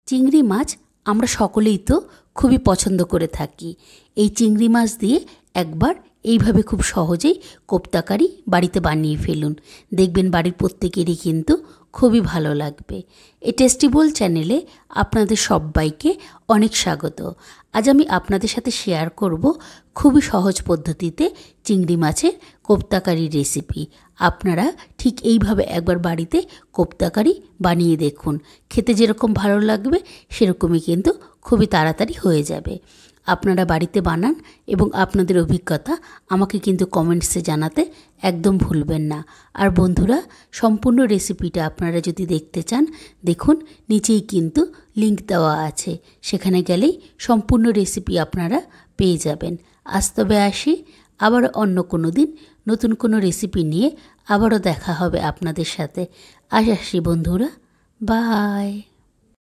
চিংড়ি মাছ আমরা সকলেই তো খুবই পছন্দ করে থাকি। এই চিংড়ি মাছ দিয়ে একবার এইভাবে খুব সহজেই কোপ্তাকারি বাড়িতে বানিয়ে ফেলুন। দেখবেন বাড়ির প্রত্যেকেরই কিন্তু খুবই ভালো লাগবে। এই টেস্টি বোল চ্যানেলে আপনাদের সবাইকে অনেক স্বাগত। আজ আমি আপনাদের সাথে শেয়ার করব খুবই সহজ পদ্ধতিতে চিংড়ি মাছের কোপ্তাকারি রেসিপি। আপনারা ঠিক এইভাবে একবার বাড়িতে কোপ্তাকারি বানিয়ে দেখুন। খেতে যেরকম ভালো লাগবে সেরকমই কিন্তু খুবই তাড়াতাড়ি হয়ে যাবে। আপনারা বাড়িতে বানান এবং আপনাদের অভিজ্ঞতা আমাকে কিন্তু কমেন্টসে জানাতে একদম ভুলবেন না। আর বন্ধুরা, সম্পূর্ণ রেসিপিটা আপনারা যদি দেখতে চান, দেখুন নিচেই কিন্তু লিংক দেওয়া আছে, সেখানে গেলেই সম্পূর্ণ রেসিপি আপনারা পেয়ে যাবেন। আজ তবে আসি, আবার অন্য কোনো দিন নতুন কোনো রেসিপি নিয়ে আবারও দেখা হবে আপনাদের সাথে। আজ আসি বন্ধুরা, বাই।